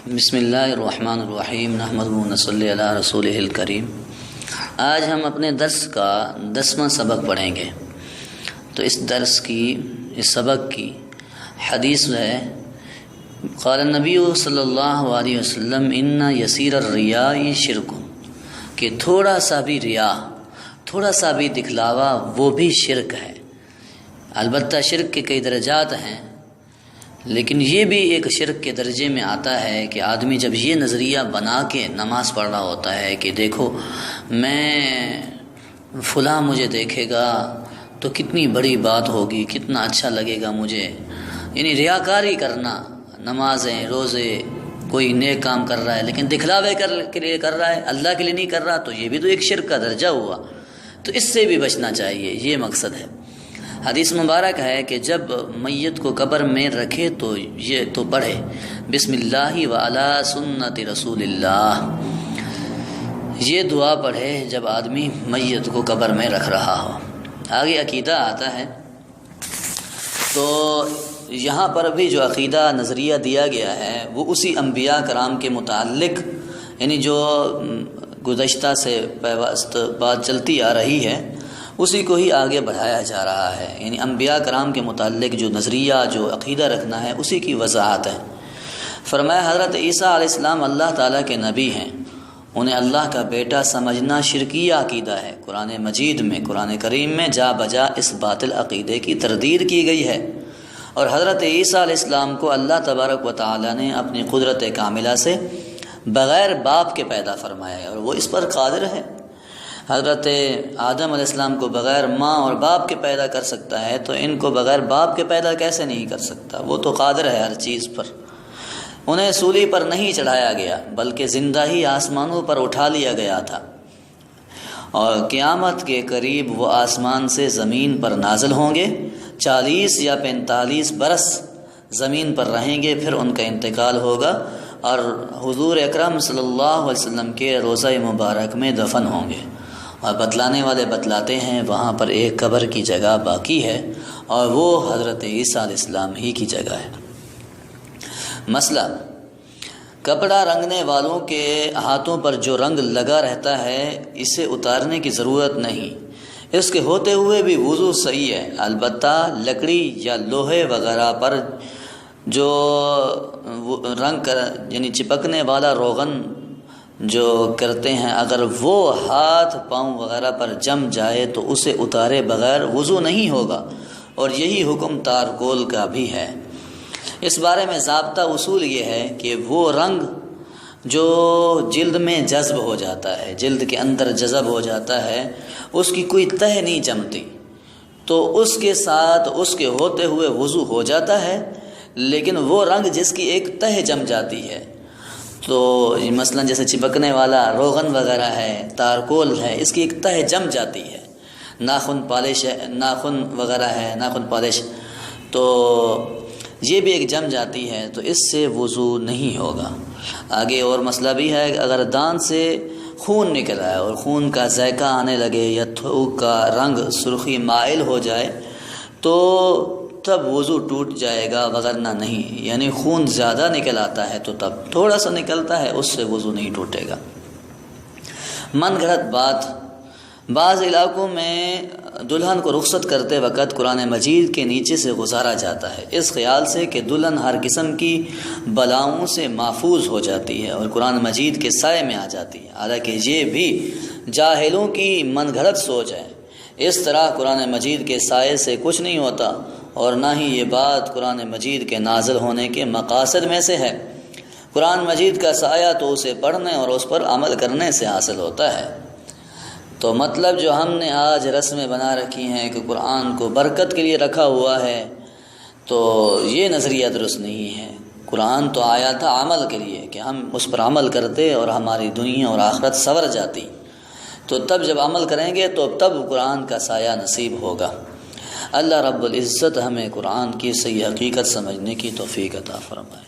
بسم اللہ الرحمن الرحیم نحمدہ و نصلی علی رسولہ الکریم۔ آج ہم اپنے درس کا 10واں سبق پڑھیں گے۔ تو اس سبق کی حدیث ہے، قال النبی صلی اللہ علیہ وسلم ان یسیر الریاء شرک، کہ تھوڑا سا بھی ریا، تھوڑا سا بھی دکھلاوا وہ بھی شرک ہے۔ البتہ شرک کے کئی درجات ہیں، لیکن یہ بھی ایک شرک کے درجے میں آتا ہے کہ آدمی جب یہ نظریہ بنا کے نماز پڑھ رہا ہوتا ہے کہ دیکھو میں فلاں مجھے دیکھے گا تو کتنی بڑی بات ہوگی، کتنا اچھا لگے گا مجھے، یعنی ریاکاری کرنا، نمازیں روزے کوئی نیک کام کر رہا ہے لیکن دکھلاوے کے لیے کر رہا ہے، اللہ کے لیے نہیں کر رہا، تو یہ بھی تو ایک شرک کا درجہ ہوا۔ تو اس سے بھی بچنا چاہیے، یہ مقصد ہے۔ حدیث مبارک ہے کہ جب میت کو قبر میں رکھے تو یہ تو پڑھے بسم اللہ وعلی سنت رسول اللہ، یہ دعا پڑھے جب آدمی میت کو قبر میں رکھ رہا ہو۔ آگے عقیدہ آتا ہے، تو یہاں پر بھی جو عقیدہ نظریہ دیا گیا ہے وہ اسی انبیاء کرام کے متعلق، یعنی جو گزشتہ سے پیوست بات چلتی آ رہی ہے اسی کو ہی آگے بڑھایا جا رہا ہے، یعنی انبیاء کرام کے متعلق جو نظریہ جو عقیدہ رکھنا ہے اسی کی وضاحت ہے۔ فرمایا حضرت عیسیٰ علیہ السلام اللہ تعالیٰ کے نبی ہیں، انہیں اللہ کا بیٹا سمجھنا شرکیہ عقیدہ ہے۔ قرآن مجید میں، قرآن کریم میں جا بجا اس باطل عقیدے کی تردید کی گئی ہے، اور حضرت عیسیٰ علیہ السلام کو اللہ تبارک و تعالیٰ نے اپنی قدرت کاملہ سے بغیر باپ کے پیدا فرمایا ہے، اور وہ اس پر قادر ہے۔ حضرت آدم علیہ السلام کو بغیر ماں اور باپ کے پیدا کر سکتا ہے، تو ان کو بغیر باپ کے پیدا کیسے نہیں کر سکتا؟ وہ تو قادر ہے ہر چیز پر۔ انہیں سولی پر نہیں چڑھایا گیا بلکہ زندہ ہی آسمانوں پر اٹھا لیا گیا تھا، اور قیامت کے قریب وہ آسمان سے زمین پر نازل ہوں گے، 40 یا 45 برس زمین پر رہیں گے، پھر ان کا انتقال ہوگا اور حضور اکرم صلی اللہ علیہ وسلم کے روضہ مبارک میں دفن ہوں گے۔ اور بتلانے والے بتلاتے ہیں وہاں پر ایک قبر کی جگہ باقی ہے، اور وہ حضرت عیسیٰ علیہ السلام ہی کی جگہ ہے۔ مسئلہ، کپڑا رنگنے والوں کے ہاتھوں پر جو رنگ لگا رہتا ہے اسے اتارنے کی ضرورت نہیں، اس کے ہوتے ہوئے بھی وضو صحیح ہے۔ البتہ لکڑی یا لوہے وغیرہ پر جو رنگ یعنی چپکنے والا روغن جو کرتے ہیں، اگر وہ ہاتھ پاؤں وغیرہ پر جم جائے تو اسے اتارے بغیر وضو نہیں ہوگا، اور یہی حکم تارکول کا بھی ہے۔ اس بارے میں ضابطہ اصول یہ ہے کہ وہ رنگ جو جلد میں جذب ہو جاتا ہے، جلد کے اندر جذب ہو جاتا ہے، اس کی کوئی تہ نہیں جمتی، تو اس کے ساتھ اس کے ہوتے ہوئے وضو ہو جاتا ہے، لیکن وہ رنگ جس کی ایک تہ جم جاتی ہے، تو مثلا جیسے چپکنے والا روغن وغیرہ ہے، تارکول ہے، اس کی ایک تہ جم جاتی ہے، ناخن پالش ہے، ناخن وغیرہ ہے، ناخن پالش، تو یہ بھی ایک جم جاتی ہے، تو اس سے وضو نہیں ہوگا۔ آگے اور مسئلہ بھی ہے کہ اگر دانت سے خون نکل آئے اور خون کا ذائقہ آنے لگے یا تھوک کا رنگ سرخی مائل ہو جائے تو تب وضو ٹوٹ جائے گا، وگرنہ نہیں، یعنی خون زیادہ نکل آتا ہے تو تب تھوڑا سا نکلتا ہے، اس سے وضو نہیں ٹوٹے گا۔ من گھڑت بات، بعض علاقوں میں دلہن کو رخصت کرتے وقت قرآن مجید کے نیچے سے گزارا جاتا ہے، اس خیال سے کہ دلہن ہر قسم کی بلاؤں سے محفوظ ہو جاتی ہے اور قرآن مجید کے سائے میں آ جاتی ہے، حالانکہ یہ بھی جاہلوں کی من گھڑت سوچ ہے۔ اس طرح قرآن مجید کے سائے سے کچھ نہیں ہوتا، اور نہ ہی یہ بات قرآن مجید کے نازل ہونے کے مقاصد میں سے ہے۔ قرآن مجید کا سایہ تو اسے پڑھنے اور اس پر عمل کرنے سے حاصل ہوتا ہے۔ تو مطلب جو ہم نے آج رسمیں بنا رکھی ہیں کہ قرآن کو برکت کے لیے رکھا ہوا ہے، تو یہ نظریہ درست نہیں ہے۔ قرآن تو آیا تھا عمل کے لیے، کہ ہم اس پر عمل کرتے اور ہماری دنیا اور آخرت سنور جاتی، تو تب جب عمل کریں گے تو تب قرآن کا سایہ نصیب ہوگا۔ اللہ رب العزت ہمیں قرآن کی صحیح حقیقت سمجھنے کی توفیق عطا فرمائے۔